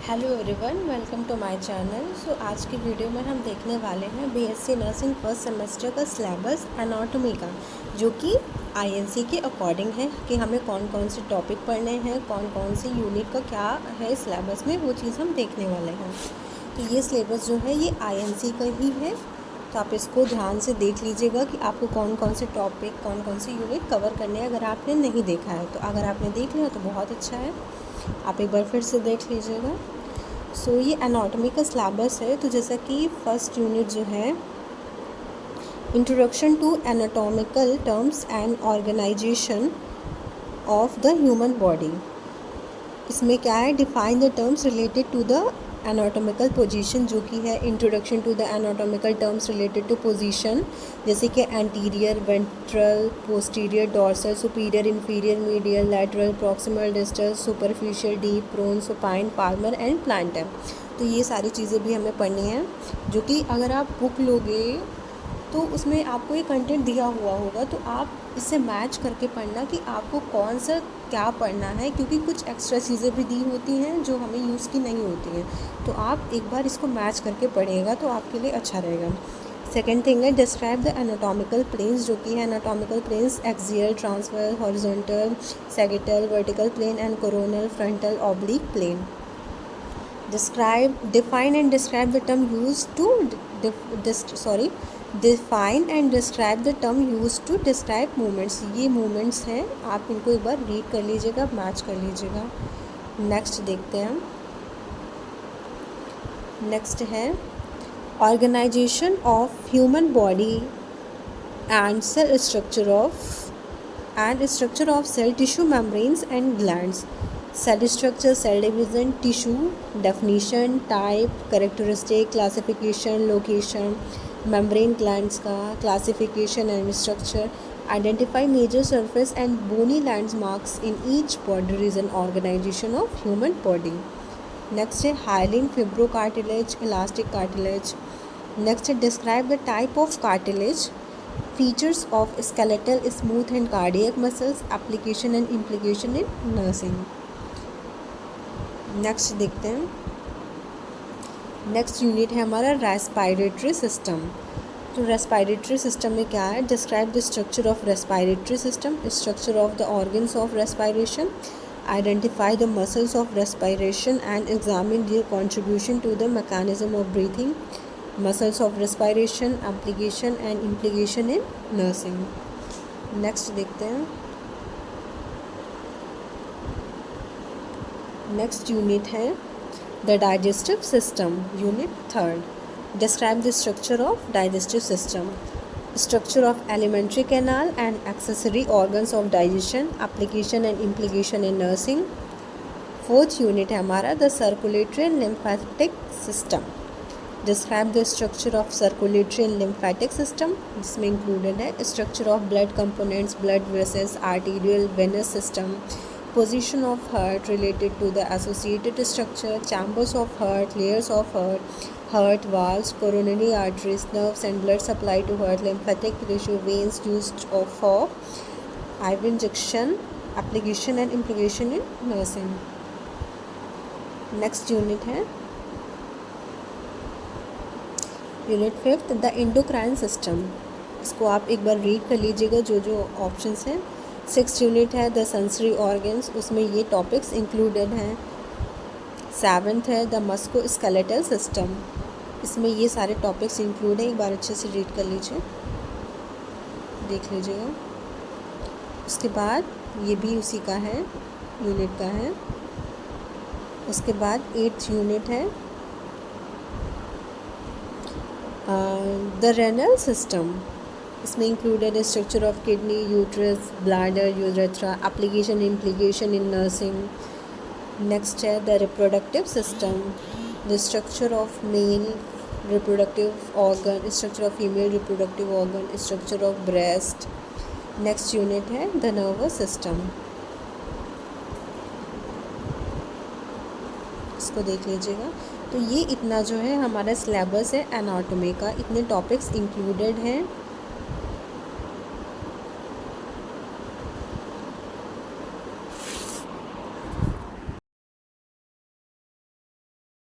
Hello everyone, welcome to my channel. So आज की video में हम देखने वाले हैं बीएससी नर्सिंग फर्स्ट सेमेस्टर का सिलेबस एनाटॉमी का, जो कि आईएनसी के अकॉर्डिंग है कि हमें कौन कौन से टॉपिक पढ़ने हैं, कौन कौन सी यूनिट का क्या है सिलेबस में, वो चीज़ हम देखने वाले हैं। तो ये सिलेबस जो है ये आईएनसी का ही है, तो आप इसको ध्यान से देख लीजिएगा कि आपको कौन कौन से टॉपिक, कौन कौन सी यूनिट कवर करने हैं। अगर आपने नहीं देखा है तो अगर आपने देख लिया तो बहुत अच्छा है, आप एक बार फिर से देख लीजिएगा। सो ये एनाटॉमी का सिलेबस है। तो जैसा कि फर्स्ट यूनिट जो है introduction to anatomical terms and organization of the human body, इसमें क्या है, define the terms related to the anatomical position, जो कि है introduction to the anatomical terms related to position, जैसे कि anterior, ventral, posterior, dorsal, superior, inferior, medial, lateral, proximal, distal, superficial, deep, prone, supine, palmar and plantar. तो ये सारी चीज़ें भी हमें पढ़नी है, जो कि अगर आप बुक लोगे तो उसमें आपको ये कंटेंट दिया हुआ होगा, तो आप इससे मैच करके पढ़ना कि आपको कौन सा क्या पढ़ना है, क्योंकि कुछ एक्स्ट्रा चीज़ें भी दी होती हैं जो हमें यूज़ की नहीं होती हैं। तो आप एक बार इसको मैच करके पढ़िएगा तो आपके लिए अच्छा रहेगा। सेकेंड थिंग है डिस्क्राइब द एनाटॉमिकल प्लेन्स, जो कि है anatomical planes axial, transverse, horizontal, sagittal, vertical plane and coronal, frontal, oblique plane. Define and describe the term used to define and describe the term used to describe movements। ये movements हैं, आप इनको एक बार read कर लीजिएगा, match कर लीजिएगा। Next देखते हैं। नेक्स्ट है organisation of human body and cell structure of cell tissue membranes and glands. Cell structure, cell division, tissue definition, type, characteristic, classification, location, membrane glands का classification and structure, identify major surface and bony landmarks in each body region, organisation of human body. Next है hyaline, fibro cartilage, elastic cartilage. Next है describe the type of cartilage, features of skeletal, smooth and cardiac muscles, application and implication in nursing. Next देखते हैं। Next unit है हमारा respiratory system. तो respiratory system में क्या है, describe the structure of respiratory system, structure of the organs of respiration, identify the muscles of respiration and examine their contribution to the mechanism of breathing, muscles of respiration, application and implication in nursing. Next देखते हैं। Next unit है the digestive system, unit third. Describe the structure of digestive system, structure of alimentary canal and accessory organs of digestion, application and implication in nursing. Fourth unit है हमारा the circulatory and lymphatic system. Describe the structure of circulatory and lymphatic system, जिसमें included है structure of blood components, blood vessels, arterial, venous system, position of heart related to the associated structure, chambers of heart, layers of heart, heart valves, coronary arteries, nerves and blood supply to heart, lymphatic tissue, veins used for IV injection, application and implication in nursing। next unit है unit fifth the endocrine system. इसको आप एक बार read कर लीजिएगा जो जो options हैं। Six unit है द सेंसरी ऑर्गन्स, उसमें ये टॉपिक्स इंक्लूडेड हैं। सेवन्थ है द मस्कुलोस्केलेटल सिस्टम, इसमें ये सारे टॉपिक्स इंक्लूड हैं, एक बार अच्छे से रीड कर लीजिए, देख लीजिएगा। उसके बाद ये भी उसी का है, यूनिट का है। उसके बाद एट्थ यूनिट है द रेनल सिस्टम, इसमें included structure of kidney, uterus, bladder, urethra, application implication in nursing. Next है the reproductive system, the structure of male reproductive organ, structure of female reproductive organ, structure of breast. Next unit है the nervous system, इसको देख लीजिएगा। तो ये इतना जो है हमारा सिलेबस है एनाटॉमी का, इतने टॉपिक्स इंक्लूडेड हैं।